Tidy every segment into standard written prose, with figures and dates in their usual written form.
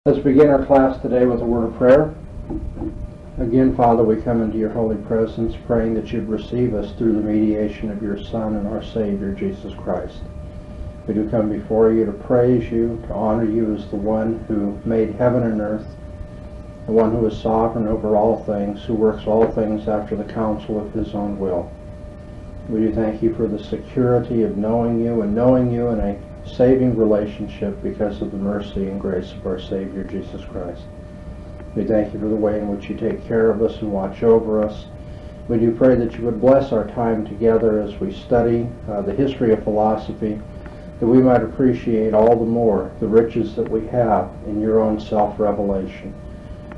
Let's begin our class today with a word of prayer. Again, Father, we come into your holy presence, praying that you'd receive us through the mediation of your Son and our Savior, Jesus Christ. We do come before you to praise you, to honor you as the one who made heaven and earth, the one who is sovereign over all things, who works all things after the counsel of his own will. We do thank you for the security of knowing you in a saving relationship because of the mercy and grace of our Savior, Jesus Christ. We thank you for the way in which you take care of us and watch over us. We do pray that you would bless our time together as we study the history of philosophy, that we might appreciate all the more the riches that we have in your own self-revelation.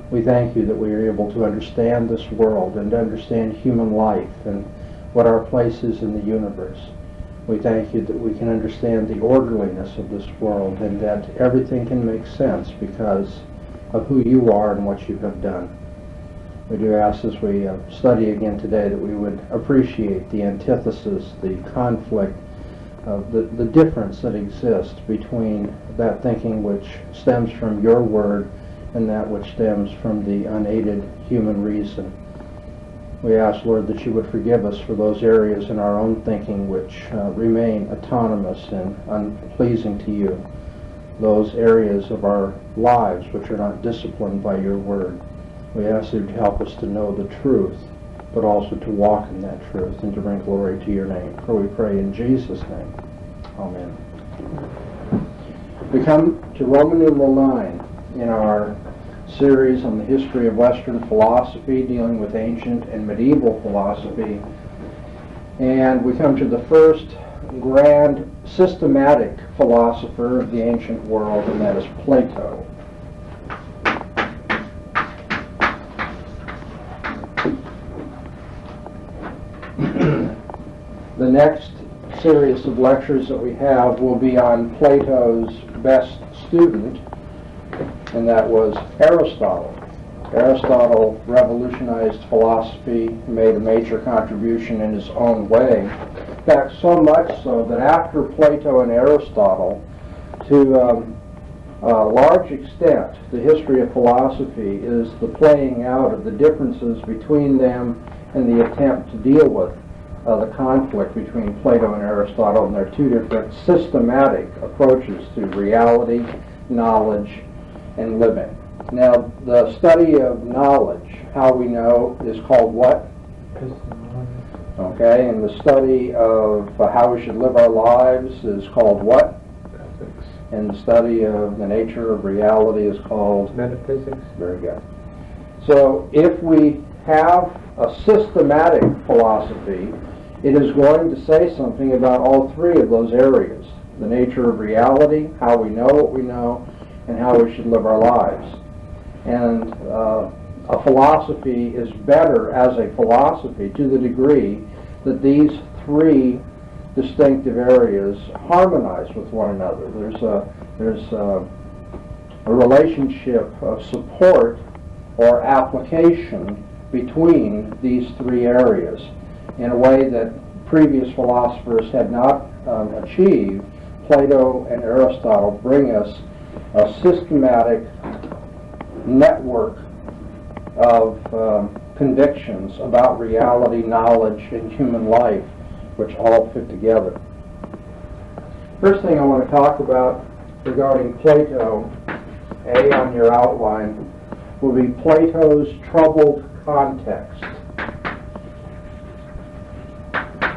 We thank you that we are able to understand this world and to understand human life and what our place is in the universe. We thank you that we can understand the orderliness of this world and that everything can make sense because of who you are and what you have done. We do ask as we study again today that we would appreciate the antithesis, the conflict, the difference that exists between that thinking which stems from your word and that which stems from the unaided human reason. We ask, Lord, that you would forgive us for those areas in our own thinking which remain autonomous and unpleasing to you, those areas of our lives which are not disciplined by your word. We ask you to help us to know the truth, but also to walk in that truth and to bring glory to your name. For we pray in Jesus' name. Amen. We come to Roman numeral 9 in our series on the history of Western philosophy, dealing with ancient and medieval philosophy. And we come to the first grand systematic philosopher of the ancient world, and that is Plato. The next series of lectures that we have will be on Plato's best student, and that was Aristotle. Aristotle revolutionized philosophy, made a major contribution in his own way. In fact, so much so that after Plato and Aristotle, to a large extent, the history of philosophy is the playing out of the differences between them and the attempt to deal with the conflict between Plato and Aristotle and their two different systematic approaches to reality, knowledge, and living. Now, the study of knowledge, how we know, is called what? Okay, and the study of how we should live our lives is called what? Ethics. And the study of the nature of reality is called? Metaphysics. Very good. So, if we have a systematic philosophy, it is going to say something about all three of those areas: the nature of reality, how we know what we know, and how we should live our lives. And a philosophy is better as a philosophy to the degree that these three distinctive areas harmonize with one another. There's a relationship of support or application between these three areas in a way that previous philosophers had not achieved. Plato and Aristotle bring us a systematic network of convictions about reality, knowledge, and human life, which all fit together. First thing I want to talk about regarding Plato, A on your outline, will be Plato's troubled context.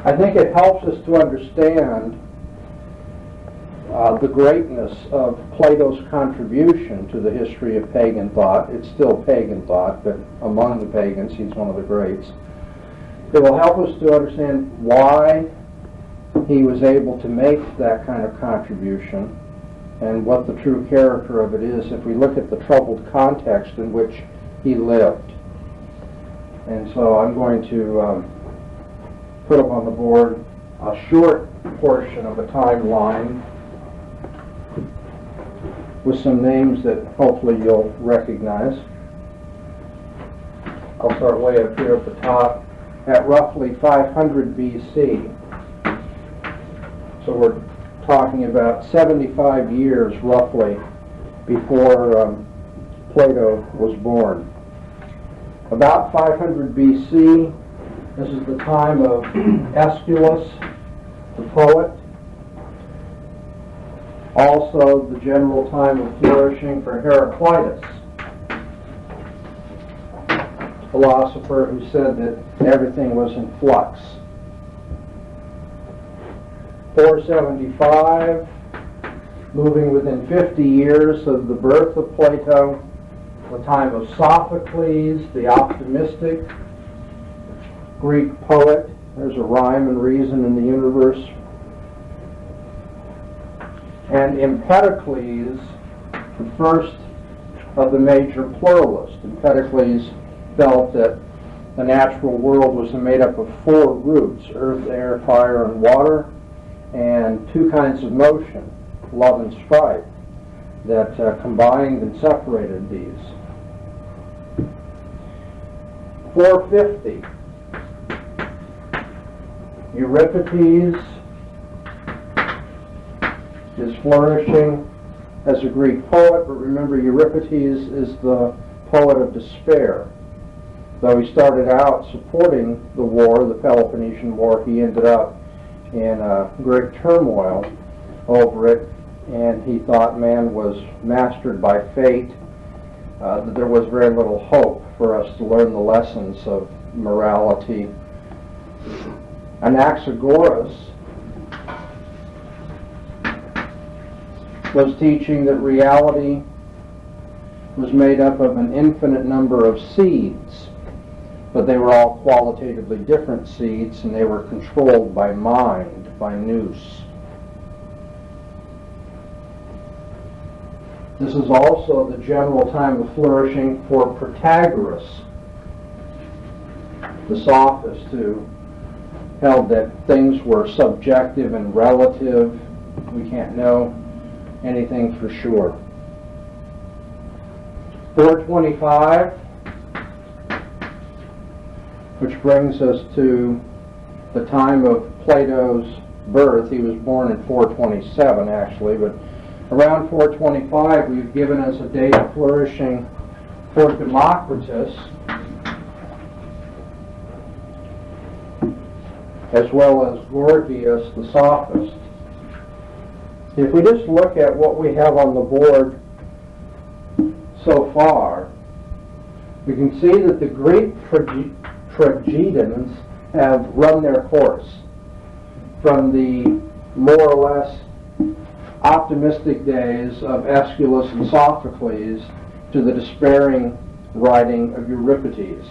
I think it helps us to understand the greatness of Plato's contribution to the history of pagan thought. It's still pagan thought, but among the pagans, he's one of the greats. It will help us to understand why he was able to make that kind of contribution and what the true character of it is if we look at the troubled context in which he lived. And so I'm going to put up on the board a short portion of a timeline with some names that hopefully you'll recognize. I'll start way up here at the top at roughly 500 BC. So we're talking about 75 years roughly before Plato was born. About 500 BC, this is the time of Aeschylus, the poet. Also the general time of flourishing for Heraclitus, philosopher who said that everything was in flux. 475, moving within 50 years of the birth of Plato, the time of Sophocles, the optimistic Greek poet. There's a rhyme and reason in the universe. And Empedocles, the first of the major pluralists. Empedocles felt that the natural world was made up of four roots: earth, air, fire, and water, and two kinds of motion, love and strife, that combined and separated these. 450, Euripides is flourishing as a Greek poet, but remember, Euripides is the poet of despair. Though he started out supporting the war, the Peloponnesian War, he ended up in great turmoil over it, and he thought man was mastered by fate, that there was very little hope for us to learn the lessons of morality. Anaxagoras was teaching that reality was made up of an infinite number of seeds, but they were all qualitatively different seeds, and they were controlled by mind, by nous. This is also the general time of flourishing for Protagoras, the sophist who held that things were subjective and relative. We can't know anything for sure. 425, which brings us to the time of Plato's birth. He was born in 427 actually, but around 425 we've given us a date of flourishing for Democritus, as well as Gorgias the sophist. If we just look at what we have on the board so far, we can see that the Greek tragedians have run their course from the more or less optimistic days of Aeschylus and Sophocles to the despairing writing of Euripides.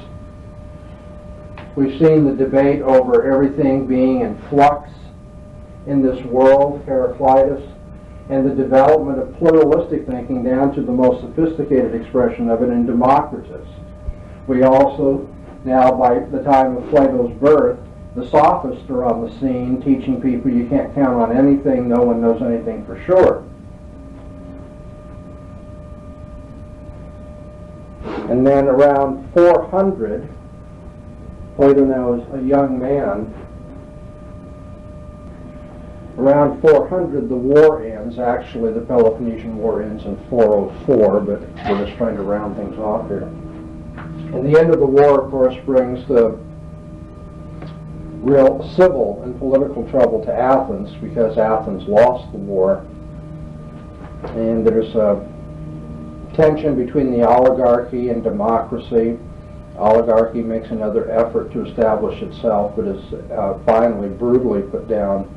We've seen the debate over everything being in flux in this world, Heraclitus, and the development of pluralistic thinking down to the most sophisticated expression of it in Democritus. We also, now by the time of Plato's birth, the sophists are on the scene teaching people you can't count on anything, no one knows anything for sure. And then around 400, Plato now is a young man. Around 400 the war ends. Actually the Peloponnesian War ends in 404, but we're just trying to round things off here. And the end of the war, of course, brings the real civil and political trouble to Athens, because Athens lost the war. And there's a tension between the oligarchy and democracy. Oligarchy makes another effort to establish itself, but is finally brutally put down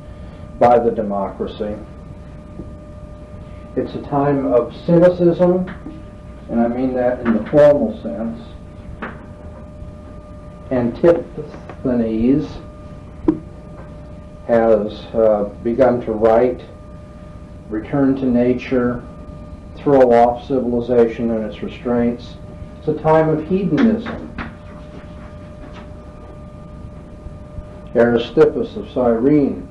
by the democracy. It's a time of cynicism, and I mean that in the formal sense. Antithesis has begun to write, return to nature, throw off civilization and its restraints. It's a time of hedonism. Aristippus of Cyrene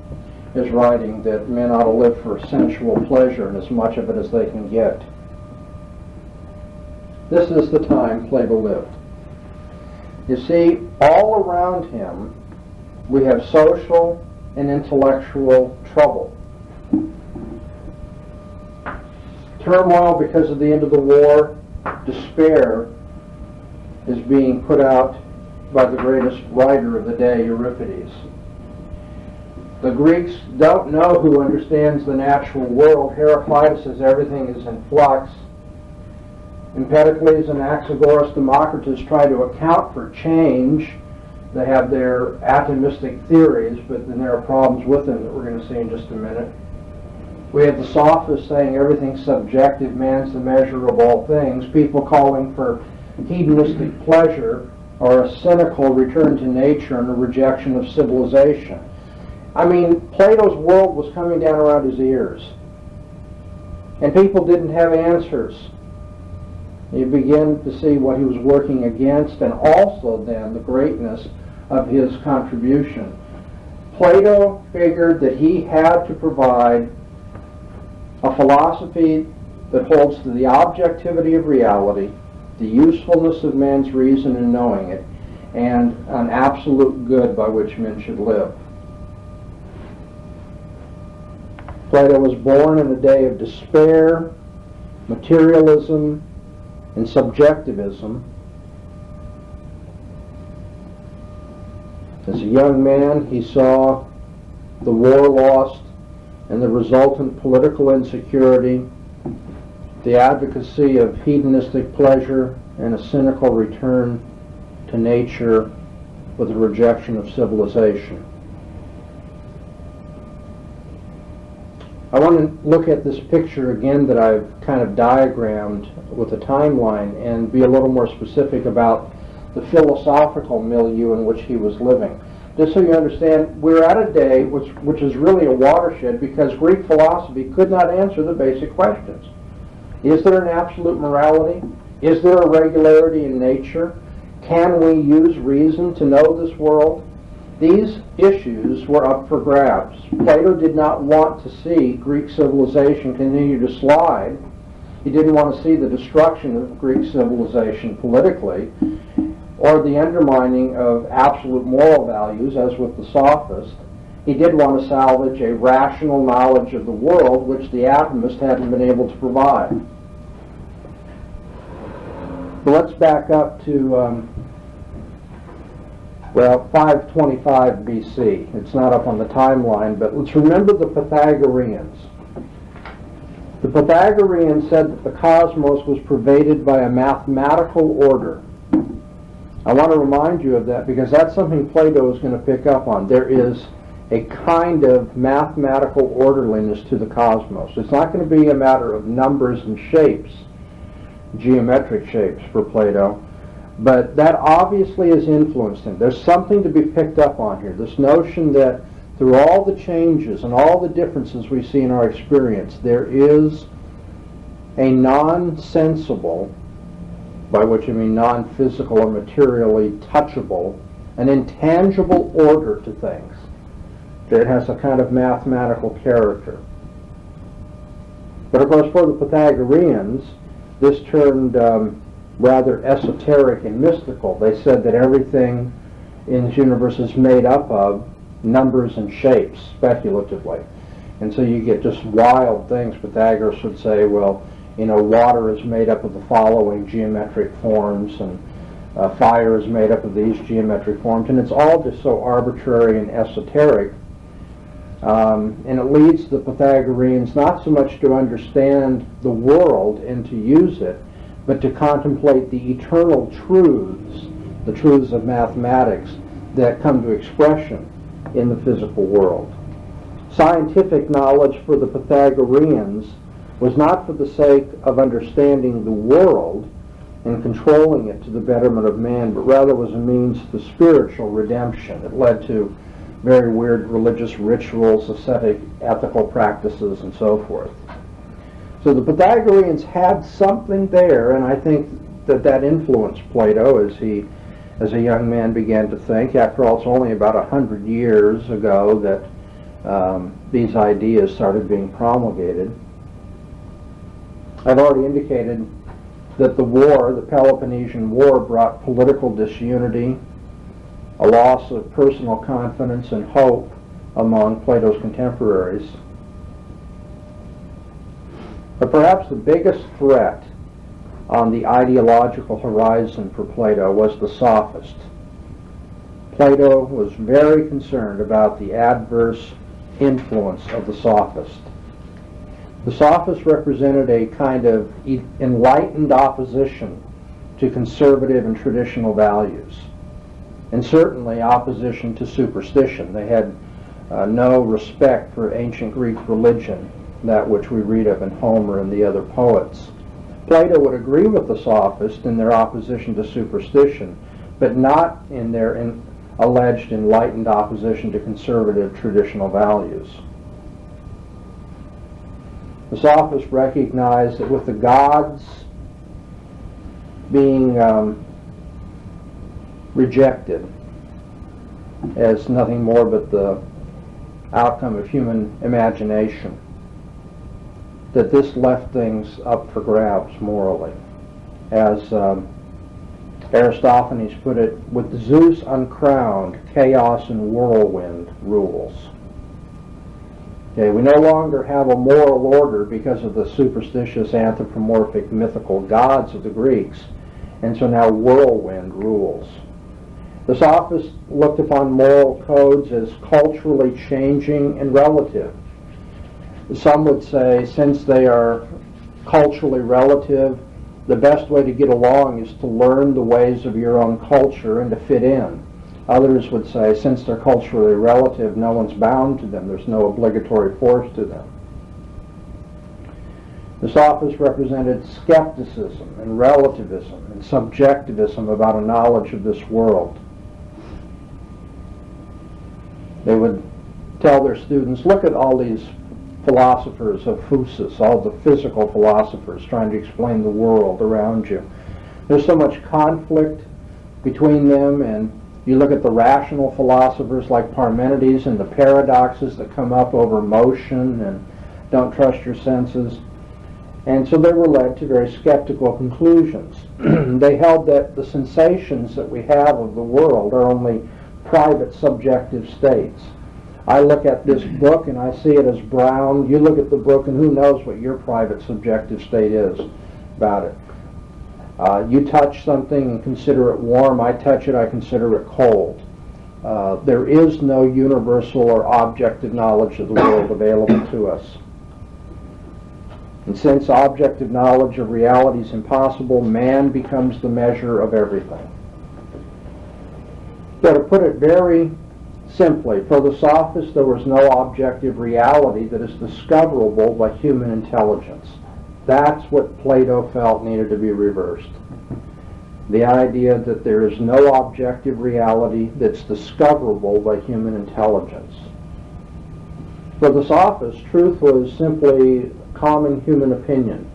is writing that men ought to live for sensual pleasure and as much of it as they can get. This is the time Plato lived. You see, all around him we have social and intellectual trouble. Turmoil because of the end of the war, despair is being put out by the greatest writer of the day, Euripides. The Greeks don't know who understands the natural world. Heraclitus says everything is in flux. Empedocles, Anaxagoras, Democritus try to account for change. They have their atomistic theories, but then there are problems with them that we're going to see in just a minute. We have the sophists saying everything's subjective, man's the measure of all things, people calling for hedonistic pleasure or a cynical return to nature and a rejection of civilization. I mean, Plato's world was coming down around his ears, and people didn't have answers. You begin to see what he was working against, and also then the greatness of his contribution. Plato figured that he had to provide a philosophy that holds to the objectivity of reality, the usefulness of man's reason in knowing it, and an absolute good by which men should live. Plato was born in a day of despair, materialism, and subjectivism. As a young man, he saw the war lost and the resultant political insecurity, the advocacy of hedonistic pleasure, and a cynical return to nature with a rejection of civilization. I want to look at this picture again that I've kind of diagrammed with a timeline and be a little more specific about the philosophical milieu in which he was living. Just so you understand, we're at a day which is really a watershed because Greek philosophy could not answer the basic questions. Is there an absolute morality? Is there a regularity in nature? Can we use reason to know this world? These issues were up for grabs. Plato did not want to see Greek civilization continue to slide. He didn't want to see the destruction of Greek civilization politically, or the undermining of absolute moral values, as with the sophists. He did want to salvage a rational knowledge of the world, which the atomist hadn't been able to provide. So let's back up to 525 BC. It's not up on the timeline, but let's remember the Pythagoreans. The Pythagoreans said that the cosmos was pervaded by a mathematical order. I want to remind you of that because that's something Plato is going to pick up on. There is a kind of mathematical orderliness to the cosmos. It's not going to be a matter of numbers and shapes, geometric shapes for Plato, but that obviously has influenced him. There's something to be picked up on here, this notion that through all the changes and all the differences we see in our experience, there is a non-sensible, by which I mean non-physical or materially touchable, an intangible order to things that has a kind of mathematical character. But of course for the Pythagoreans, this turned rather esoteric and mystical. They said that everything in this universe is made up of numbers and shapes, speculatively. And so you get just wild things. Pythagoras would say, well, water is made up of the following geometric forms, and fire is made up of these geometric forms, and it's all just so arbitrary and esoteric. And it leads the Pythagoreans not so much to understand the world and to use it, but to contemplate the eternal truths, the truths of mathematics that come to expression in the physical world. Scientific knowledge for the Pythagoreans was not for the sake of understanding the world and controlling it to the betterment of man, but rather was a means to spiritual redemption. It led to very weird religious rituals, ascetic, ethical practices, and so forth. So the Pythagoreans had something there, and I think that influenced Plato as he, as a young man, began to think. After all, it's only about 100 years ago that these ideas started being promulgated. I've already indicated that the war, the Peloponnesian War, brought political disunity, a loss of personal confidence and hope among Plato's contemporaries. But perhaps the biggest threat on the ideological horizon for Plato was the sophist. Plato was very concerned about the adverse influence of the sophist. The sophist represented a kind of enlightened opposition to conservative and traditional values, and certainly opposition to superstition. They had no respect for ancient Greek religion, that which we read of in Homer and the other poets. Plato would agree with the sophists in their opposition to superstition, but not in their alleged enlightened opposition to conservative traditional values. The sophists recognized that with the gods being rejected as nothing more but the outcome of human imagination, that this left things up for grabs morally. As Aristophanes put it, with Zeus uncrowned, chaos and whirlwind rules. Okay, we no longer have a moral order because of the superstitious anthropomorphic mythical gods of the Greeks, and so now whirlwind rules. The sophists looked upon moral codes as culturally changing and relative. Some would say, since they are culturally relative, the best way to get along is to learn the ways of your own culture and to fit in. Others would say, since they're culturally relative, no one's bound to them. There's no obligatory force to them. The sophists represented skepticism and relativism and subjectivism about a knowledge of this world. They would tell their students, look at all these philosophers of physis, all the physical philosophers trying to explain the world around you. There's so much conflict between them, and you look at the rational philosophers like Parmenides and the paradoxes that come up over motion and don't trust your senses. And so they were led to very skeptical conclusions. They held that the sensations that we have of the world are only private subjective states. I look at this book and I see it as brown. You look at the book and who knows what your private subjective state is about it. You touch something and consider it warm. I touch it, I consider it cold. There is no universal or objective knowledge of the world available to us. And since objective knowledge of reality is impossible, man becomes the measure of everything. So to put it very simply, for the sophists there was no objective reality that is discoverable by human intelligence. That's what Plato felt needed to be reversed. The idea that there is no objective reality that's discoverable by human intelligence. For the sophists, truth was simply common human opinion.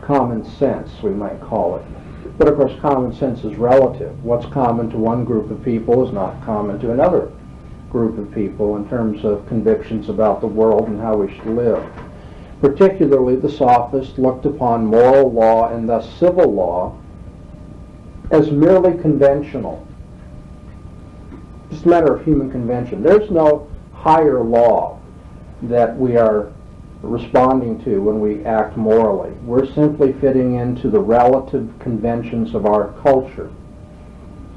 Common sense, we might call it. But of course, common sense is relative. What's common to one group of people is not common to another group of people in terms of convictions about the world and how we should live. Particularly, the sophists looked upon moral law and thus civil law as merely conventional. It's a matter of human convention. There's no higher law that we are responding to when we act morally. We're simply fitting into the relative conventions of our culture.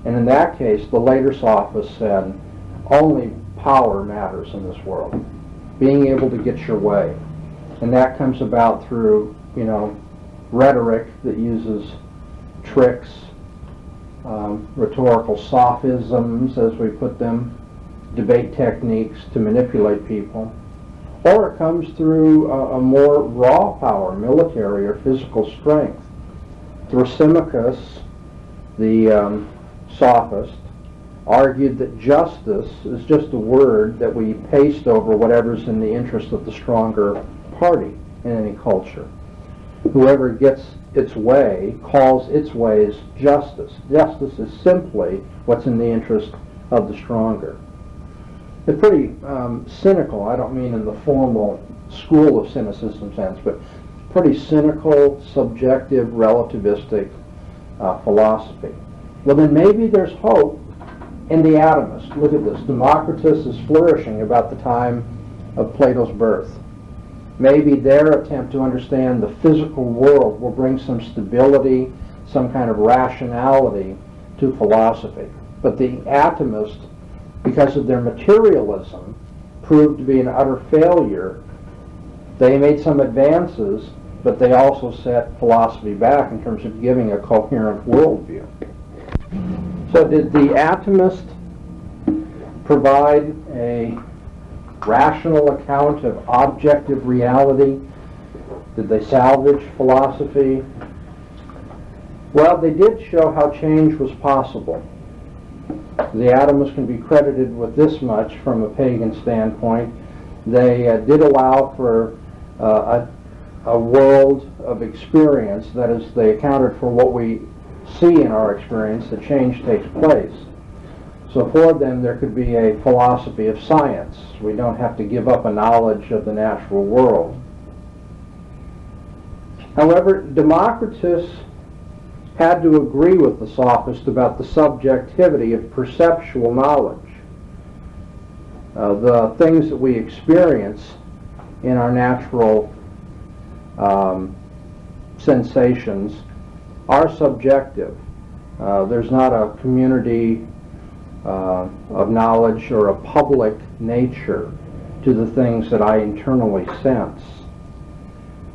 And in that case, the later sophists said, only power matters in this world. Being able to get your way. And that comes about through, rhetoric that uses tricks, rhetorical sophisms, as we put them, debate techniques to manipulate people. Or it comes through a more raw power, military or physical strength. Thrasymachus, the sophist, argued that justice is just a word that we paste over whatever's in the interest of the stronger party in any culture. Whoever gets its way calls its ways justice. Justice is simply what's in the interest of the stronger. It's pretty cynical. I don't mean in the formal school of cynicism sense, but pretty cynical, subjective, relativistic philosophy. Well, then maybe there's hope in the atomists. Look at this. Democritus is flourishing about the time of Plato's birth. Maybe their attempt to understand the physical world will bring some stability, some kind of rationality to philosophy. But the atomists, because of their materialism, proved to be an utter failure. They made some advances, but they also set philosophy back in terms of giving a coherent worldview. So did the atomists provide a rational account of objective reality? Did they salvage philosophy? Well, they did show how change was possible. The atomists can be credited with this much from a pagan standpoint. They did allow for a world of experience. That is, they accounted for what we see in our experience, that change takes place. So for them, there could be a philosophy of science. We don't have to give up a knowledge of the natural world. However, Democritus had to agree with the sophists about the subjectivity of perceptual knowledge. The things that we experience in our natural sensations are subjective. There's not a community of knowledge or a public nature to the things that I internally sense.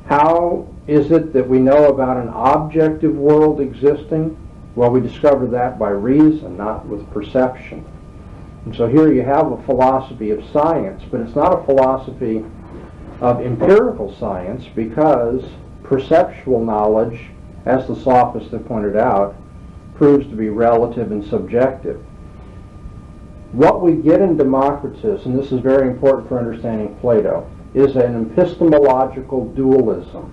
How is it that we know about an objective world existing? Well, we discover that by reason, not with perception. And so here you have a philosophy of science, but it's not a philosophy of empirical science, because perceptual knowledge, as the sophists have pointed out, proves to be relative and subjective. What we get in Democritus, and this is very important for understanding Plato, is an epistemological dualism.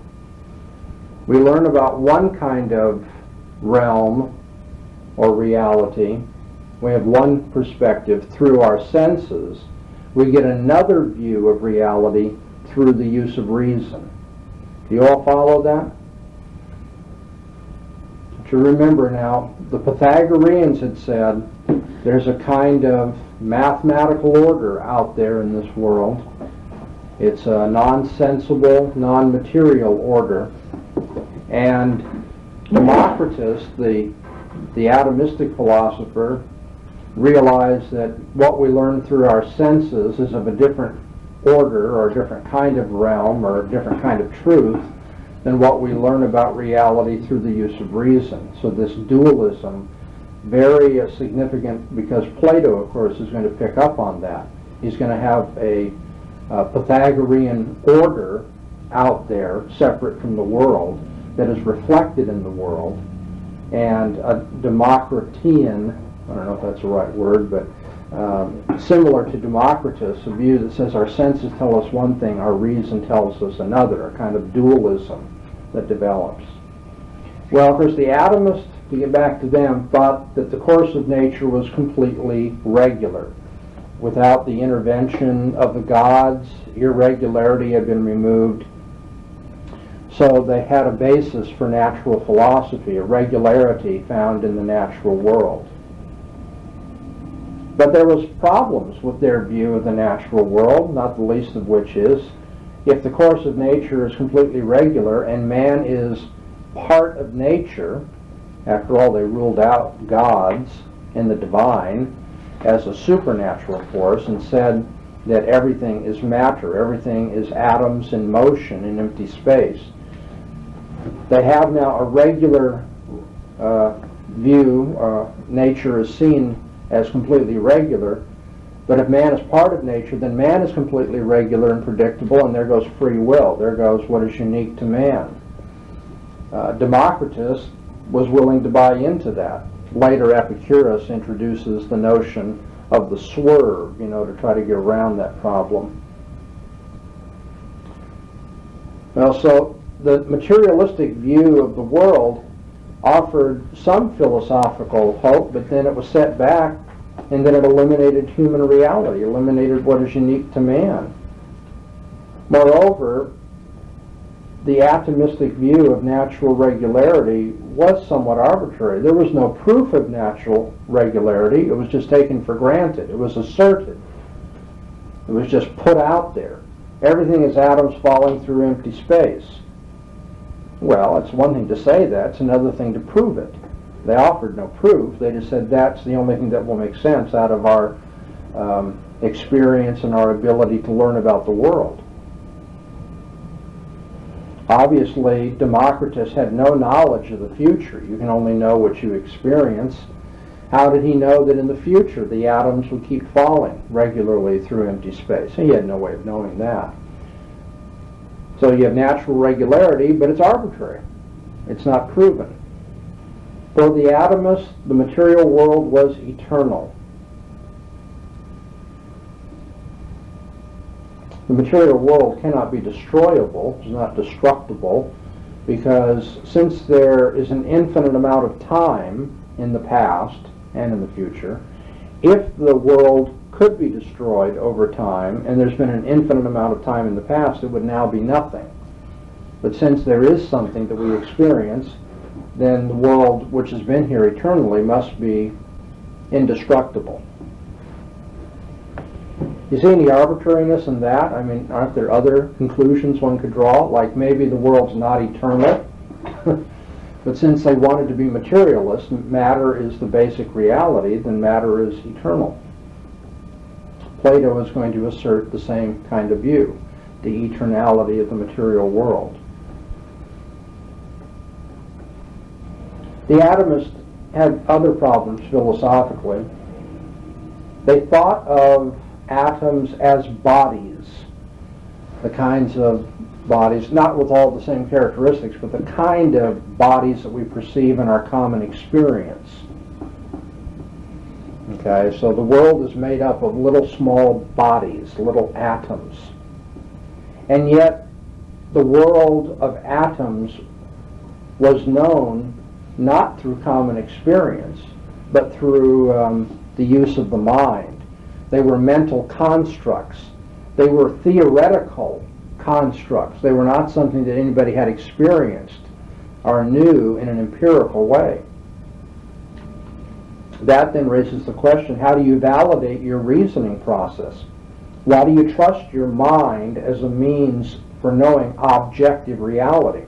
We learn about one kind of realm or reality. We have one perspective through our senses. We get another view of reality through the use of reason. Do you all follow that? To remember now, the Pythagoreans had said there's a kind of mathematical order out there in this world. It's a non-sensible, non-material order. And Democritus, the atomistic philosopher, realized that what we learn through our senses is of a different order or a different kind of realm or a different kind of truth than what we learn about reality through the use of reason. So this dualism, very significant, because Plato, of course, is going to pick up on that. He's going to have a Pythagorean order out there, separate from the world, that is reflected in the world, and a Democritean, I don't know if that's the right word, but similar to Democritus, a view that says our senses tell us one thing, our reason tells us another, a kind of dualism that develops. Well, of course, the atomists, to get back to them, thought that the course of nature was completely regular. Without the intervention of the gods, irregularity had been removed. So they had a basis for natural philosophy, a regularity found in the natural world. But there was problems with their view of the natural world, not the least of which is, if the course of nature is completely regular and man is part of nature, after all they ruled out gods and the divine as a supernatural force and said that everything is matter, everything is atoms in motion in empty space. They have now a regular view, nature is seen as completely regular, but if man is part of nature, then man is completely regular and predictable, and there goes free will. There goes what is unique to man. Democritus was willing to buy into that. Later, Epicurus introduces the notion of the swerve, to try to get around that problem. Well, so the materialistic view of the world offered some philosophical hope, but then it was set back, and then it eliminated human reality, eliminated what is unique to man. Moreover, the atomistic view of natural regularity was somewhat arbitrary. There was no proof of natural regularity. It was just taken for granted. It was asserted. It was just put out there. Everything is atoms falling through empty space. Well, it's one thing to say that, it's another thing to prove it. They offered no proof, they just said that's the only thing that will make sense out of our experience and our ability to learn about the world. Obviously, Democritus had no knowledge of the future. You can only know what you experience. How did he know that in the future the atoms would keep falling regularly through empty space? He had no way of knowing that. So you have natural regularity, but it's arbitrary. It's not proven. For the atomist, the material world was eternal. The material world cannot be destroyable, it's not destructible, because since there is an infinite amount of time in the past and in the future, if the world could be destroyed over time, and there's been an infinite amount of time in the past, it would now be nothing. But since there is something that we experience, then the world which has been here eternally must be indestructible. You see any arbitrariness in that? I mean, aren't there other conclusions one could draw? Like maybe the world's not eternal, but since they wanted to be materialist, matter is the basic reality, then matter is eternal. Plato is going to assert the same kind of view, the eternality of the material world. The atomists had other problems philosophically. They thought of atoms as bodies, the kinds of bodies, not with all the same characteristics, but the kind of bodies that we perceive in our common experience. Okay, so the world is made up of little small bodies, little atoms. And yet, the world of atoms was known not through common experience, but through the use of the mind. They were mental constructs. They were theoretical constructs. They were not something that anybody had experienced or knew in an empirical way. That then raises the question, how do you validate your reasoning process? Why do you trust your mind as a means for knowing objective reality?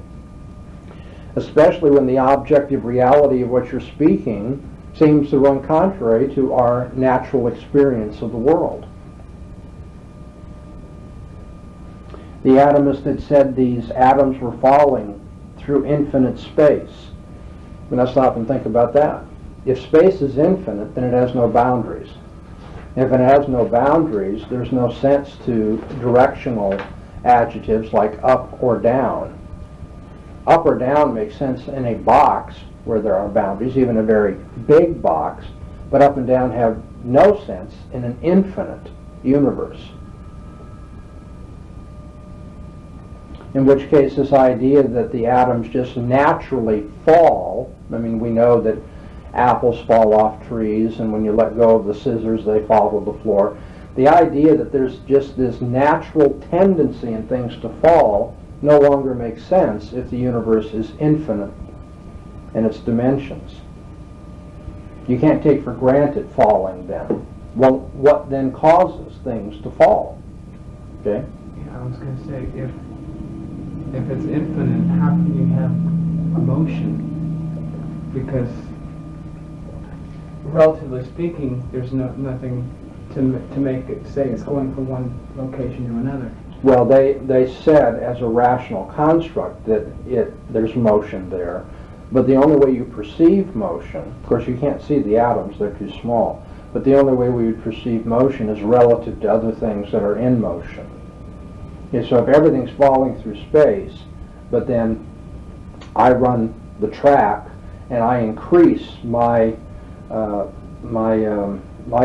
Especially when the objective reality of what you're speaking seems to run contrary to our natural experience of the world. The atomist had said these atoms were falling through infinite space. But let's stop and think about that. If space is infinite, then it has no boundaries. If it has no boundaries, there's no sense to directional adjectives like up or down. Up or down makes sense in a box where there are boundaries, even a very big box, but up and down have no sense in an infinite universe. In which case this idea that the atoms just naturally fall, I mean we know that apples fall off trees and when you let go of the scissors they fall to the floor. The idea that there's just this natural tendency in things to fall no longer makes sense if the universe is infinite in its dimensions. You can't take for granted falling then. Well, what then causes things to fall? Okay? Yeah, I was going to say, if it's infinite, how can you have a motion? Because, relatively speaking, there's nothing to make it say it's going from one location to another. Well, they said as a rational construct that there's motion there. But the only way you perceive motion, of course you can't see the atoms, they're too small, but the only way we would perceive motion is relative to other things that are in motion. Okay, so if everything's falling through space, but then I run the track and I increase my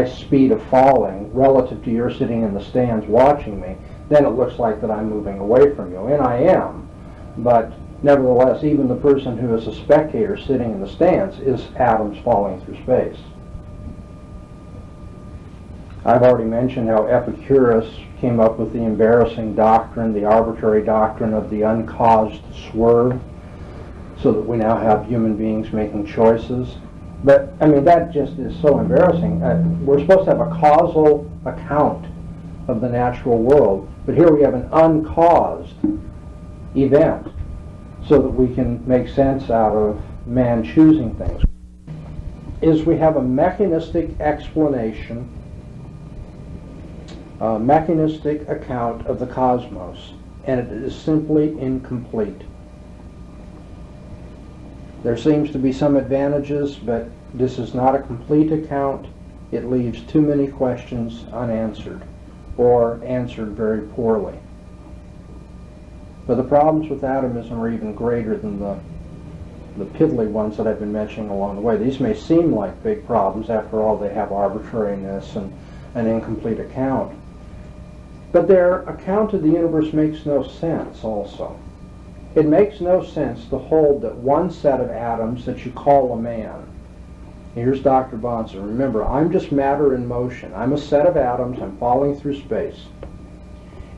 speed of falling relative to your sitting in the stands watching me, then it looks like that I'm moving away from you, and I am. But nevertheless, even the person who is a spectator sitting in the stands is atoms falling through space. I've already mentioned how Epicurus came up with the embarrassing doctrine, the arbitrary doctrine of the uncaused swerve, so that we now have human beings making choices. But, I mean, that just is so embarrassing. We're supposed to have a causal account of the natural world. But here we have an uncaused event so that we can make sense out of man choosing things. Is we have a mechanistic explanation, a mechanistic account of the cosmos, and it is simply incomplete. There seems to be some advantages, but this is not a complete account. It leaves too many questions unanswered, or answered very poorly. But the problems with atomism are even greater than the piddly ones that I've been mentioning along the way. These may seem like big problems. After all, they have arbitrariness and an incomplete account. But their account of the universe makes no sense also. It makes no sense to hold that one set of atoms that you call a man. Here's Dr. Bahnsen. Remember, I'm just matter in motion. I'm a set of atoms. I'm falling through space.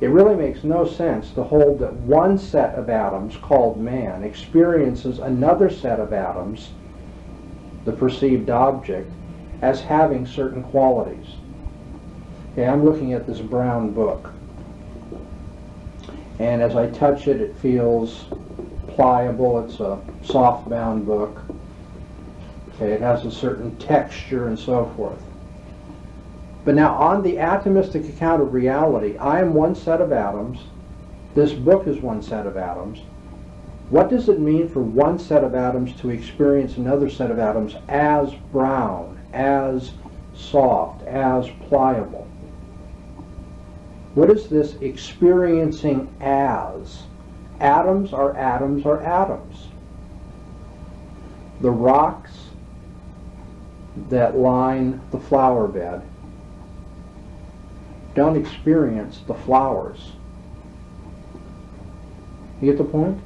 It really makes no sense to hold that one set of atoms called man experiences another set of atoms, the perceived object, as having certain qualities. Okay, I'm looking at this brown book. And as I touch it, it feels pliable. It's a soft-bound book. Okay, it has a certain texture and so forth. But now on the atomistic account of reality, I am one set of atoms. This book is one set of atoms. What does it mean for one set of atoms to experience another set of atoms as brown, as soft, as pliable? What is this experiencing as? Atoms are atoms are atoms. The rocks that line the flower bed don't experience the flowers. You get the point?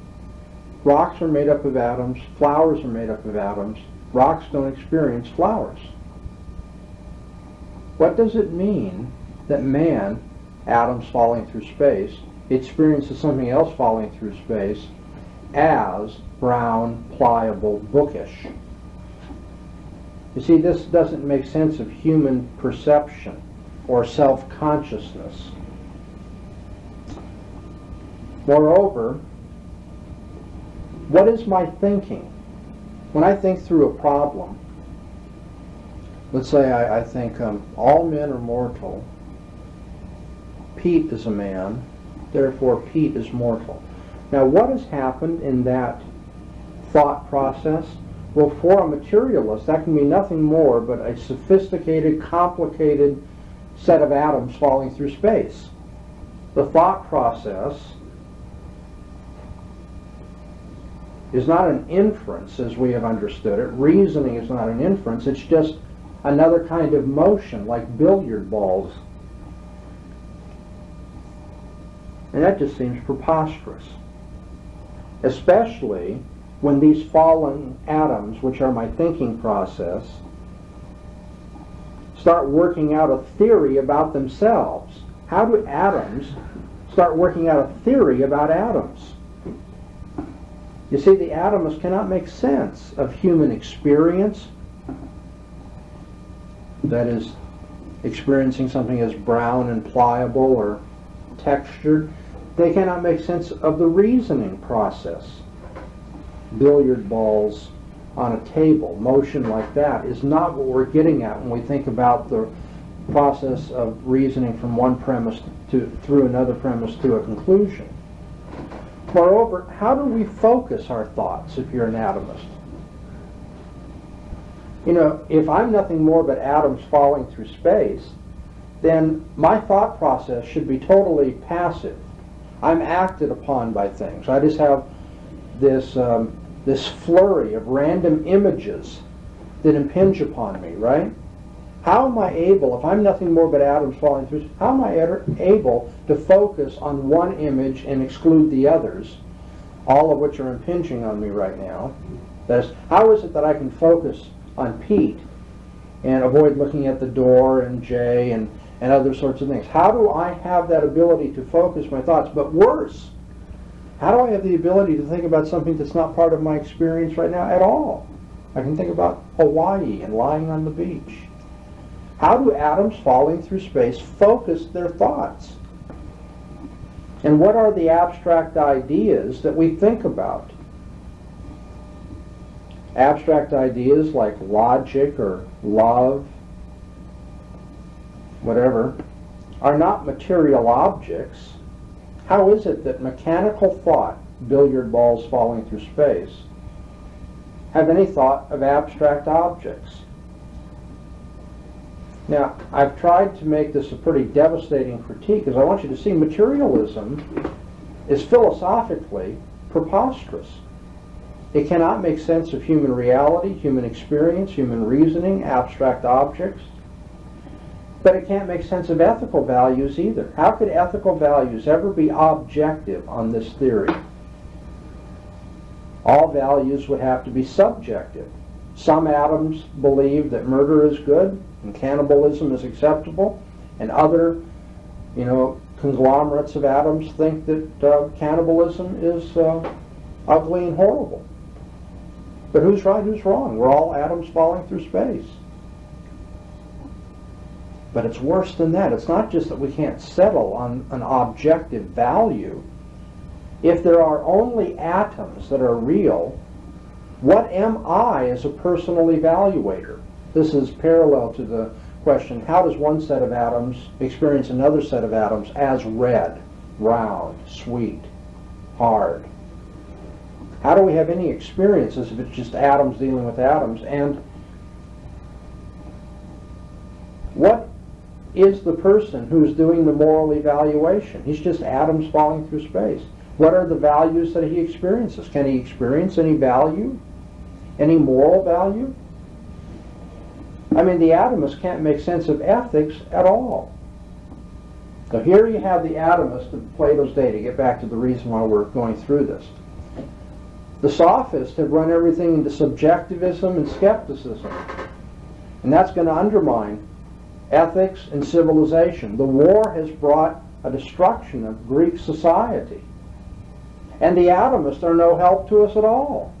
Rocks are made up of atoms, flowers are made up of atoms. Rocks don't experience flowers. What does it mean that man, atoms falling through space, experiences something else falling through space as brown, pliable, bookish? You see, this doesn't make sense of human perception or self-consciousness. Moreover, what is my thinking? When I think through a problem, let's say I think all men are mortal, Pete is a man, therefore Pete is mortal. Now what has happened in that thought process? Well, for a materialist, that can be nothing more but a sophisticated, complicated set of atoms falling through space. The thought process is not an inference as we have understood it. Reasoning is not an inference. It's just another kind of motion, like billiard balls. And that just seems preposterous. Especially when these fallen atoms, which are my thinking process, start working out a theory about themselves. How do atoms start working out a theory about atoms? You see, the atomist cannot make sense of human experience, that is, experiencing something as brown and pliable or textured. They cannot make sense of the reasoning process. Billiard balls on a table, motion like that, is not what we're getting at when we think about the process of reasoning from one premise through another premise to a conclusion. Moreover, how do we focus our thoughts if you're an atomist? You know, if I'm nothing more but atoms falling through space, then my thought process should be totally passive. I'm acted upon by things. I just have this this flurry of random images that impinge upon me, right? How am I able, if I'm nothing more but atoms falling through, how am I able to focus on one image and exclude the others, all of which are impinging on me right now? That is, how is it that I can focus on Pete and avoid looking at the door and Jay and other sorts of things? How do I have that ability to focus my thoughts? But worse, how do I have the ability to think about something that's not part of my experience right now at all? I can think about Hawaii and lying on the beach. How do atoms falling through space focus their thoughts? And what are the abstract ideas that we think about? Abstract ideas like logic or love, whatever, are not material objects. How is it that mechanical thought, billiard balls falling through space, have any thought of abstract objects? Now, I've tried to make this a pretty devastating critique, because I want you to see materialism is philosophically preposterous. It cannot make sense of human reality, human experience, human reasoning, abstract objects. But it can't make sense of ethical values either. How could ethical values ever be objective on this theory? All values would have to be subjective. Some atoms believe that murder is good and cannibalism is acceptable, and other, conglomerates of atoms think that cannibalism is ugly and horrible. But who's right, who's wrong? We're all atoms falling through space. But it's worse than that. It's not just that we can't settle on an objective value. If there are only atoms that are real, what am I as a personal evaluator? This is parallel to the question, how does one set of atoms experience another set of atoms as red, round, sweet, hard? How do we have any experiences if it's just atoms dealing with atoms? And what is the person who's doing the moral evaluation? He's just atoms falling through space. What are the values that he experiences? Can he experience any value? Any moral value? I mean, the atomist can't make sense of ethics at all. So here you have the atomist of Plato's day, to get back to the reason why we're going through this. The sophists have run everything into subjectivism and skepticism. And that's going to undermine ethics and civilization. The war has brought a destruction of Greek society. And the atomists are no help to us at all.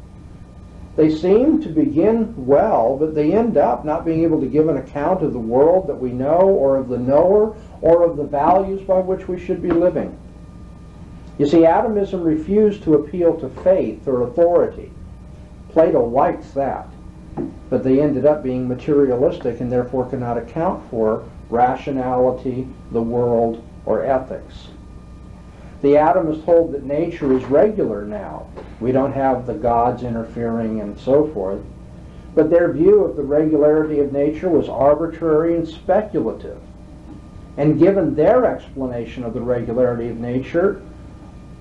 They seem to begin well, but they end up not being able to give an account of the world that we know, or of the knower, or of the values by which we should be living. You see, atomism refused to appeal to faith or authority. Plato likes that. But they ended up being materialistic and therefore cannot account for rationality, the world, or ethics. The atomists hold that nature is regular now. We don't have the gods interfering and so forth. But their view of the regularity of nature was arbitrary and speculative. And given their explanation of the regularity of nature,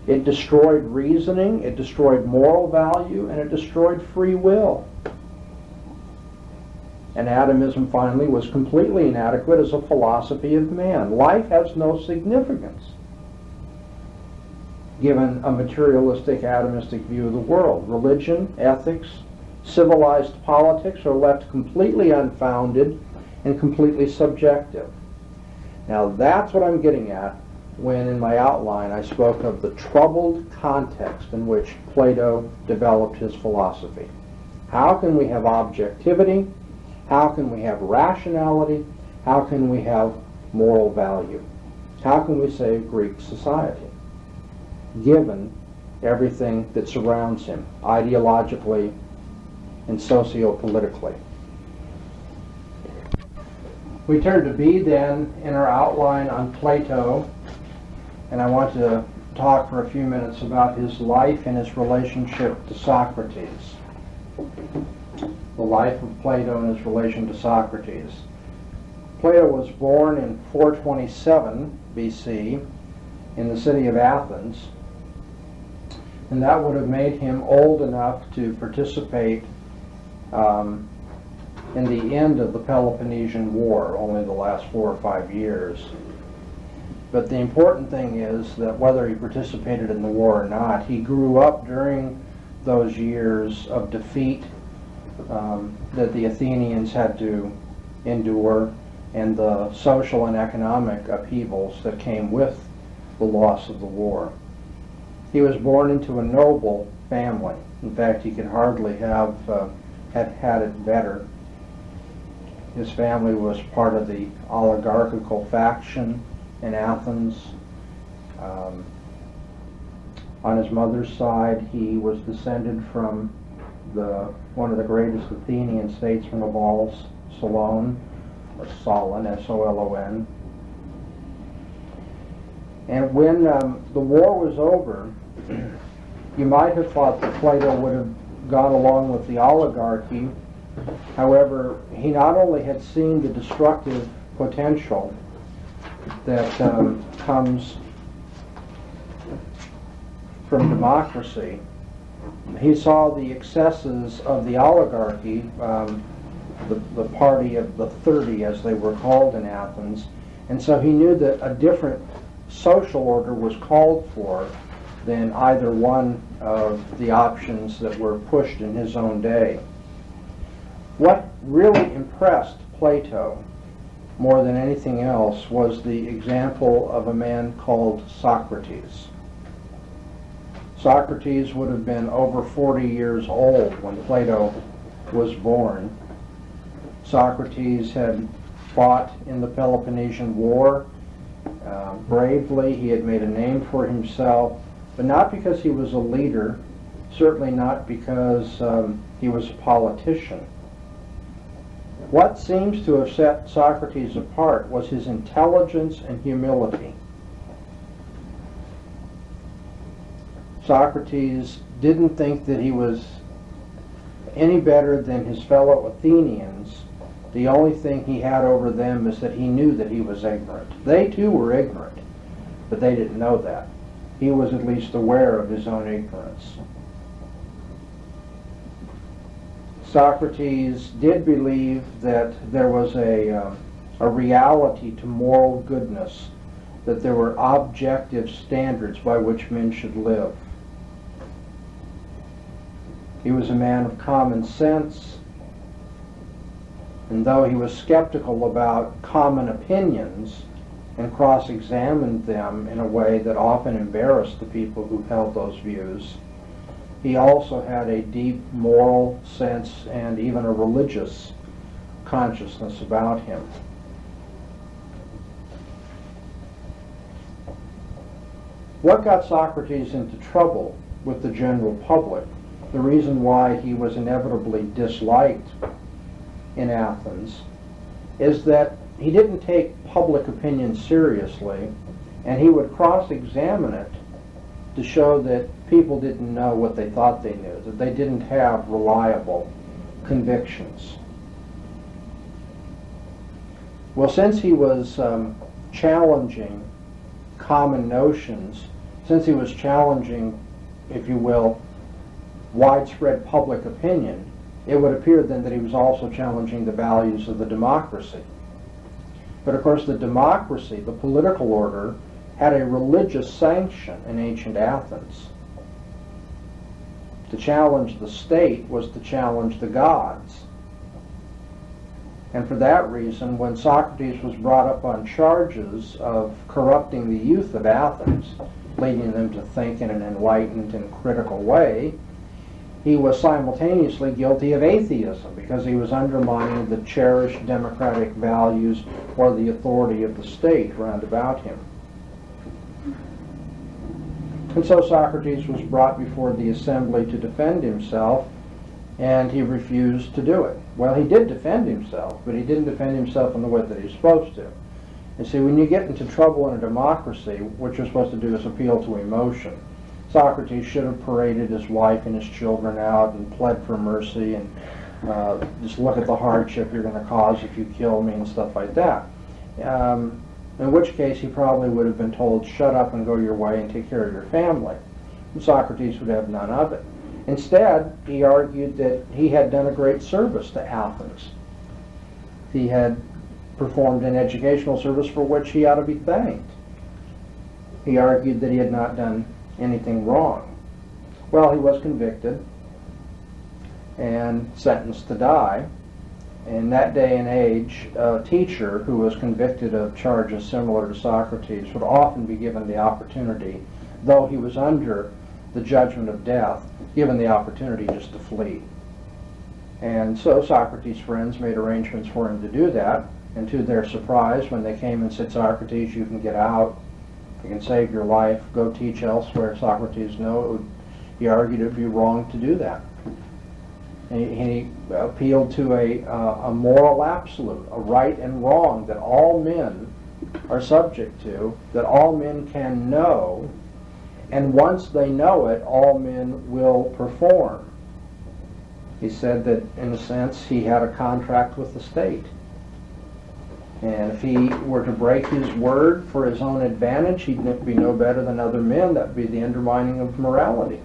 it destroyed reasoning, it destroyed moral value, and it destroyed free will. And atomism finally was completely inadequate as a philosophy of man. Life has no significance given a materialistic atomistic view of the world. Religion, ethics, civilized politics are left completely unfounded and completely subjective. Now that's what I'm getting at when in my outline I spoke of the troubled context in which Plato developed his philosophy. How can we have objectivity? How can we have rationality? How can we have moral value? How can we save Greek society, given everything that surrounds him, ideologically and socio-politically? We turn to B then in our outline on Plato, and I want to talk for a few minutes about his life and his relationship to Socrates. The life of Plato and his relation to Socrates. Plato was born in 427 BC in the city of Athens, and that would have made him old enough to participate in the end of the Peloponnesian War, only the last 4 or 5 years. But the important thing is that whether he participated in the war or not, he grew up during those years of defeat that the Athenians had to endure, and the social and economic upheavals that came with the loss of the war. He was born into a noble family. In fact, he could hardly have had it better. His family was part of the oligarchical faction in Athens. On his mother's side, he was descended from one of the greatest Athenian statesmen of all, Solon, or Solon, S-O-L-O-N. And when the war was over, you might have thought that Plato would have gone along with the oligarchy. However, he not only had seen the destructive potential that comes from democracy, he saw the excesses of the oligarchy, the party of the 30 as they were called in Athens, and so he knew that a different social order was called for than either one of the options that were pushed in his own day. What really impressed Plato more than anything else was the example of a man called Socrates. Socrates would have been over 40 years old when Plato was born. Socrates had fought in the Peloponnesian War bravely. He had made a name for himself, but not because he was a leader, certainly not because he was a politician. What seems to have set Socrates apart was his intelligence and humility. Socrates didn't think that he was any better than his fellow Athenians. The only thing he had over them is that he knew that he was ignorant. They too were ignorant, but they didn't know that. He was at least aware of his own ignorance. Socrates did believe that there was a reality to moral goodness, that there were objective standards by which men should live. He was a man of common sense, and though he was skeptical about common opinions and cross-examined them in a way that often embarrassed the people who held those views, he also had a deep moral sense and even a religious consciousness about him. What got Socrates into trouble with the general public, the reason why he was inevitably disliked in Athens, is that he didn't take public opinion seriously, and he would cross-examine it to show that people didn't know what they thought they knew, that they didn't have reliable convictions. Well, since he was challenging common notions, since he was challenging, if you will, widespread public opinion, it would appear then that he was also challenging the values of the democracy. But of course the democracy, the political order, had a religious sanction in ancient Athens. To challenge the state was to challenge the gods. And for that reason, when Socrates was brought up on charges of corrupting the youth of Athens, leading them to think in an enlightened and critical way, he was simultaneously guilty of atheism because he was undermining the cherished democratic values or the authority of the state round about him. And so Socrates was brought before the assembly to defend himself, and he refused to do it. Well, he did defend himself, but he didn't defend himself in the way that he was supposed to. You see, when you get into trouble in a democracy, what you're supposed to do is appeal to emotion. Socrates should have paraded his wife and his children out and pled for mercy and just look at the hardship you're going to cause if you kill me and stuff like that. In which case he probably would have been told, shut up and go your way and take care of your family. And Socrates would have none of it. Instead, he argued that he had done a great service to Athens. He had performed an educational service for which he ought to be thanked. He argued that he had not done anything wrong. Well, he was convicted and sentenced to die. In that day and age, a teacher who was convicted of charges similar to Socrates would often be given the opportunity, though he was under the judgment of death, given the opportunity just to flee. And so Socrates' friends made arrangements for him to do that, and to their surprise, when they came and said, Socrates, you can get out, you can save your life, go teach elsewhere, Socrates, no, he argued it would be wrong to do that. And he appealed to a moral absolute, a right and wrong that all men are subject to, that all men can know, and once they know it, all men will perform. He said that, in a sense, he had a contract with the state. And if he were to break his word for his own advantage, he'd be no better than other men. That would be the undermining of morality.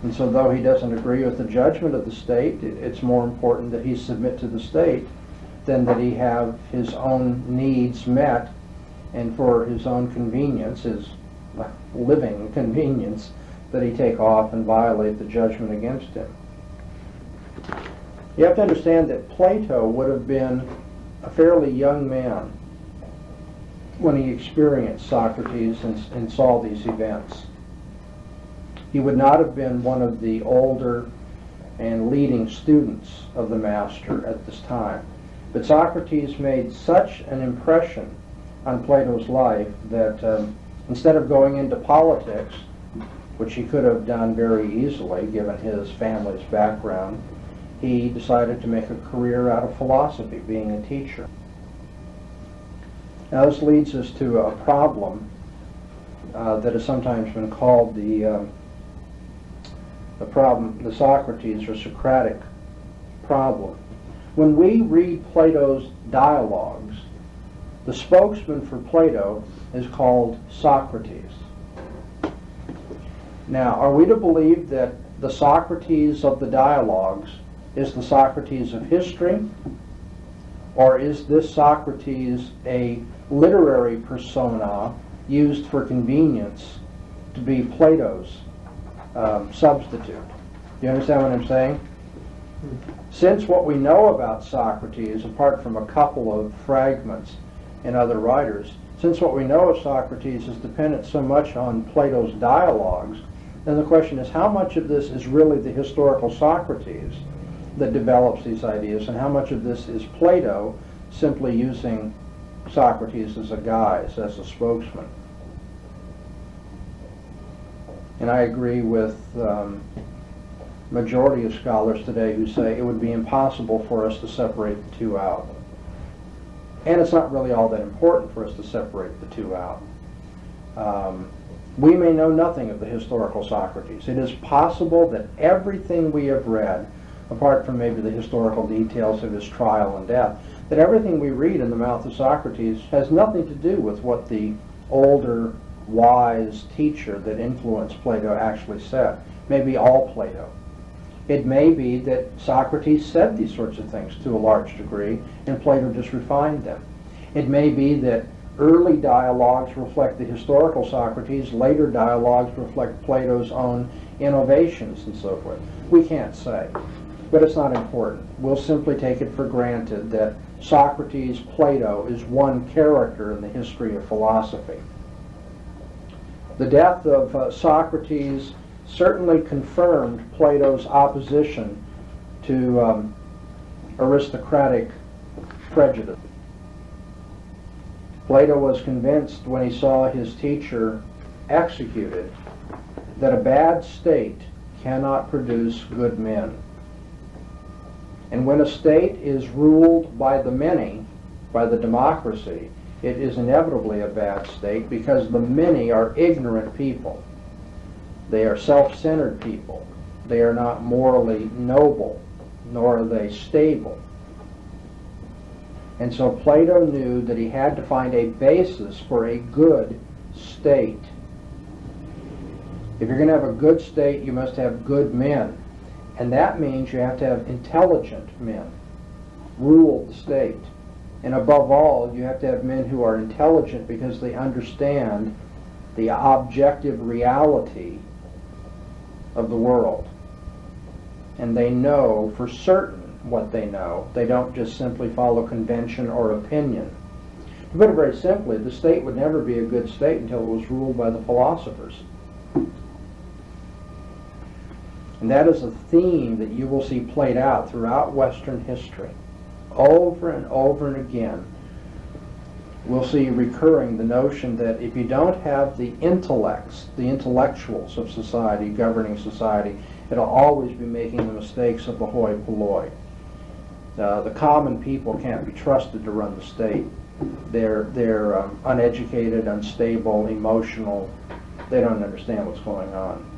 And so though he doesn't agree with the judgment of the state, it's more important that he submit to the state than that he have his own needs met, and for his own convenience, his living convenience, that he take off and violate the judgment against him. You have to understand that Plato would have been a fairly young man when he experienced Socrates and saw these events. He would not have been one of the older and leading students of the master at this time. But Socrates made such an impression on Plato's life that instead of going into politics, which he could have done very easily given his family's background, he decided to make a career out of philosophy, being a teacher. Now this leads us to a problem that has sometimes been called the Socrates or Socratic problem. When we read Plato's dialogues, the spokesman for Plato is called Socrates. Now, are we to believe that the Socrates of the dialogues is the Socrates of history, or is this Socrates a literary persona used for convenience to be Plato's substitute? Do you understand what I'm saying? Since what we know about Socrates, apart from a couple of fragments in other writers, since what we know of Socrates is dependent so much on Plato's dialogues, then the question is, how much of this is really the historical Socrates that develops these ideas, and how much of this is Plato simply using Socrates as a guise, as a spokesman? And I agree with majority of scholars today who say it would be impossible for us to separate the two out. And it's not really all that important for us to separate the two out. We may know nothing of the historical Socrates. It is possible that everything we have read, apart from maybe the historical details of his trial and death, that everything we read in the mouth of Socrates has nothing to do with what the older, wise teacher that influenced Plato actually said. Maybe all Plato. It may be that Socrates said these sorts of things to a large degree, and Plato just refined them. It may be that early dialogues reflect the historical Socrates, later dialogues reflect Plato's own innovations and so forth. We can't say, but it's not important. We'll simply take it for granted that Socrates, Plato is one character in the history of philosophy. The death of Socrates certainly confirmed Plato's opposition to aristocratic prejudice. Plato was convinced when he saw his teacher executed that a bad state cannot produce good men. And when a state is ruled by the many, by the democracy, it is inevitably a bad state because the many are ignorant people. They are self-centered people. They are not morally noble, nor are they stable. And so Plato knew that he had to find a basis for a good state. If you're going to have a good state, you must have good men. And that means you have to have intelligent men rule the state. And above all, you have to have men who are intelligent because they understand the objective reality of the world. And they know for certain what they know. They don't just simply follow convention or opinion. To put it very simply, the state would never be a good state until it was ruled by the philosophers. And that is a theme that you will see played out throughout Western history. Over and over and again, we'll see recurring the notion that if you don't have the intellects, the intellectuals of society governing society, it'll always be making the mistakes of the hoi polloi. The common people can't be trusted to run the state. They're uneducated, unstable, emotional. They don't understand what's going on.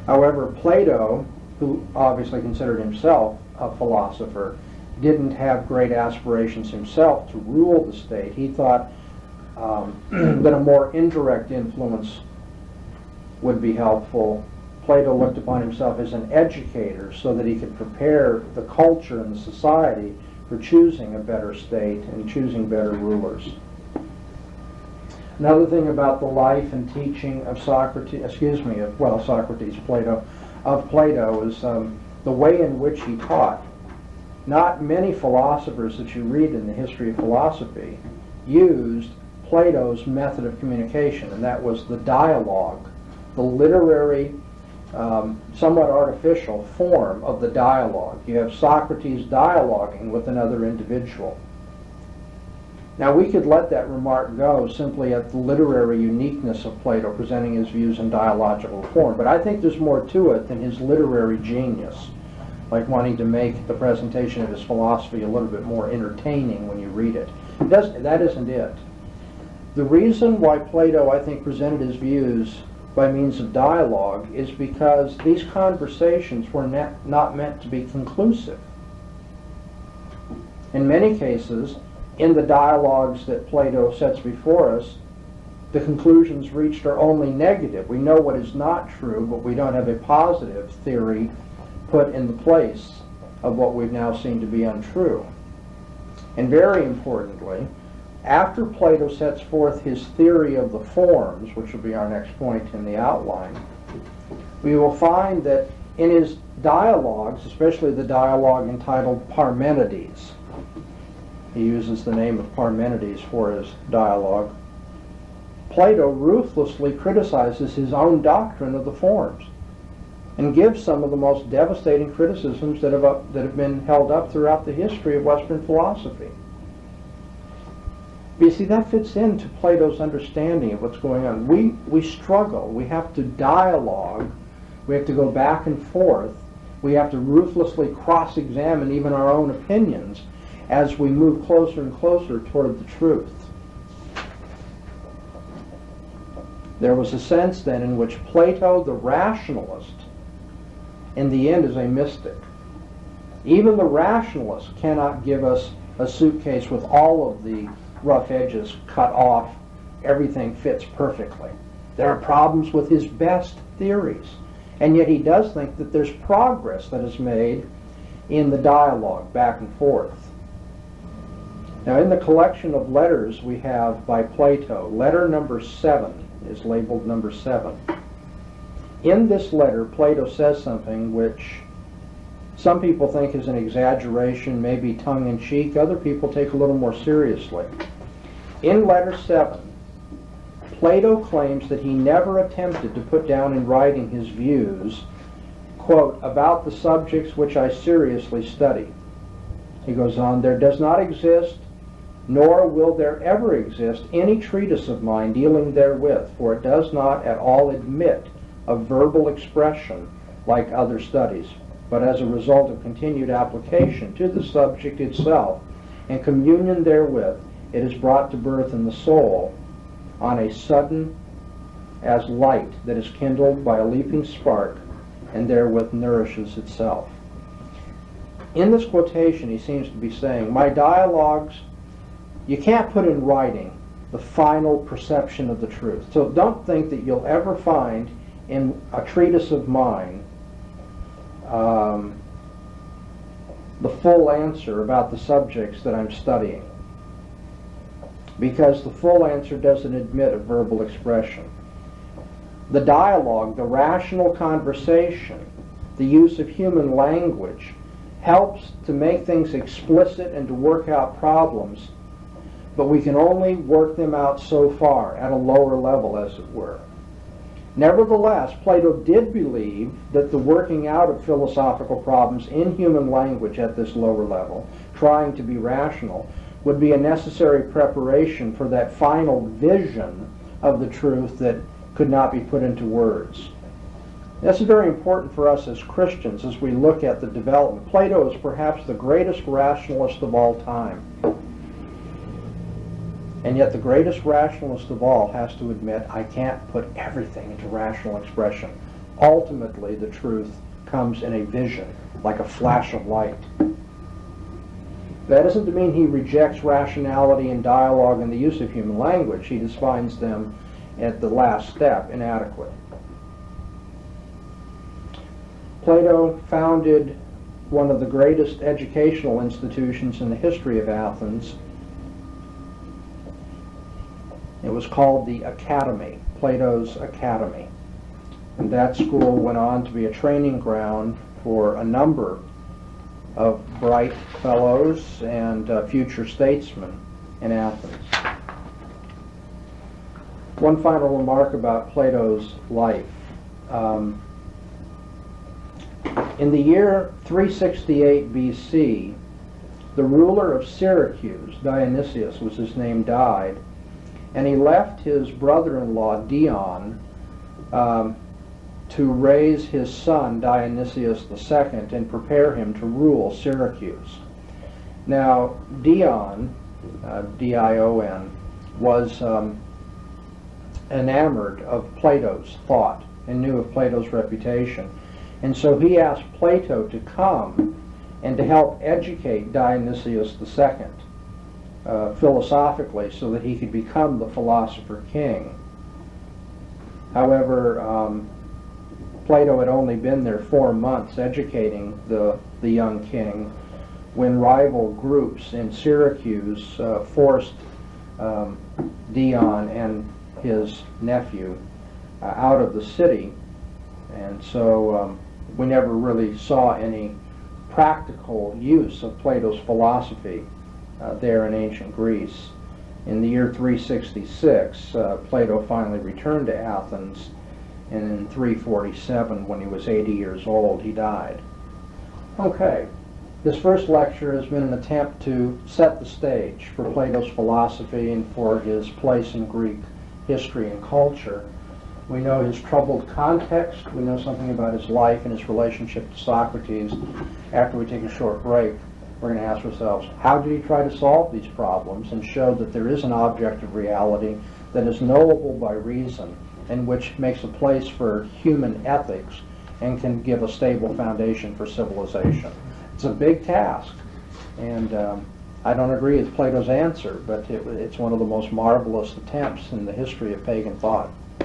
However, Plato, who obviously considered himself a philosopher, didn't have great aspirations himself to rule the state. He thought that a more indirect influence would be helpful. Plato looked upon himself as an educator so that he could prepare the culture and the society for choosing a better state and choosing better rulers. Another thing about the life and teaching of Plato is the way in which he taught. Not many philosophers that you read in the history of philosophy used Plato's method of communication, and that was the dialogue, the literary, somewhat artificial form of the dialogue. You have Socrates dialoguing with another individual. Now, we could let that remark go simply at the literary uniqueness of Plato presenting his views in dialogical form, but I think there's more to it than his literary genius, like wanting to make the presentation of his philosophy a little bit more entertaining when you read it. That isn't it. The reason why Plato, I think, presented his views by means of dialogue is because these conversations were not meant to be conclusive. In many cases, in the dialogues that Plato sets before us, the conclusions reached are only negative. We know what is not true, but we don't have a positive theory put in the place of what we've now seen to be untrue. And very importantly, after Plato sets forth his theory of the forms, which will be our next point in the outline, we will find that in his dialogues, especially the dialogue entitled Parmenides, he uses the name of Parmenides for his dialogue, Plato ruthlessly criticizes his own doctrine of the forms and gives some of the most devastating criticisms that have been held up throughout the history of Western philosophy. But you see, that fits into Plato's understanding of what's going on. We struggle. We have to dialogue. We have to go back and forth. We have to ruthlessly cross-examine even our own opinions as we move closer and closer toward the truth. There was a sense then in which Plato, the rationalist, in the end is a mystic. Even the rationalist cannot give us a suitcase with all of the rough edges cut off. Everything fits perfectly. There are problems with his best theories, and yet he does think that there's progress that is made in the dialogue back and forth. Now, in the collection of letters we have by Plato, letter number 7 is labeled number 7. In this letter, Plato says something which some people think is an exaggeration, maybe tongue-in-cheek. Other people take a little more seriously. In letter 7, Plato claims that he never attempted to put down in writing his views, quote, about the subjects which I seriously study. He goes on, there does not exist, nor will there ever exist, any treatise of mine dealing therewith, for it does not at all admit of verbal expression like other studies, but as a result of continued application to the subject itself and communion therewith, it is brought to birth in the soul on a sudden as light that is kindled by a leaping spark and therewith nourishes itself. In this quotation, he seems to be saying, my dialogues, you can't put in writing the final perception of the truth. So don't think that you'll ever find in a treatise of mine the full answer about the subjects that I'm studying, because the full answer doesn't admit of verbal expression. The dialogue, the rational conversation, the use of human language helps to make things explicit and to work out problems, but we can only work them out so far, at a lower level, as it were. Nevertheless, Plato did believe that the working out of philosophical problems in human language at this lower level, trying to be rational, would be a necessary preparation for that final vision of the truth that could not be put into words. This is very important for us as Christians as we look at the development. Plato is perhaps the greatest rationalist of all time. And yet the greatest rationalist of all has to admit, I can't put everything into rational expression. Ultimately, the truth comes in a vision, like a flash of light. That isn't to mean he rejects rationality and dialogue and the use of human language. He just finds them at the last step inadequate. Plato founded one of the greatest educational institutions in the history of Athens. It was called the Academy, Plato's Academy. And that school went on to be a training ground for a number of bright fellows and future statesmen in Athens. One final remark about Plato's life. In the year 368 BC, the ruler of Syracuse, Dionysius was his name, died, and he left his brother-in-law Dion to raise his son Dionysius II and prepare him to rule Syracuse. Now, Dion, D-I-O-N, was enamored of Plato's thought and knew of Plato's reputation. And so he asked Plato to come and to help educate Dionysius II philosophically so that he could become the philosopher king. However, Plato had only been there 4 months educating the young king when rival groups in Syracuse forced Dion and his nephew out of the city. And so we never really saw any practical use of Plato's philosophy there in ancient Greece. In the year 366, Plato finally returned to Athens, and in 347, when he was 80 years old, he died. Okay, this first lecture has been an attempt to set the stage for Plato's philosophy and for his place in Greek history and culture. We know his troubled context. We know something about his life and his relationship to Socrates. After we take a short break, we're going to ask ourselves, how did he try to solve these problems and show that there is an objective reality that is knowable by reason and which makes a place for human ethics and can give a stable foundation for civilization? It's a big task, and I don't agree with Plato's answer, but it's one of the most marvelous attempts in the history of pagan thought.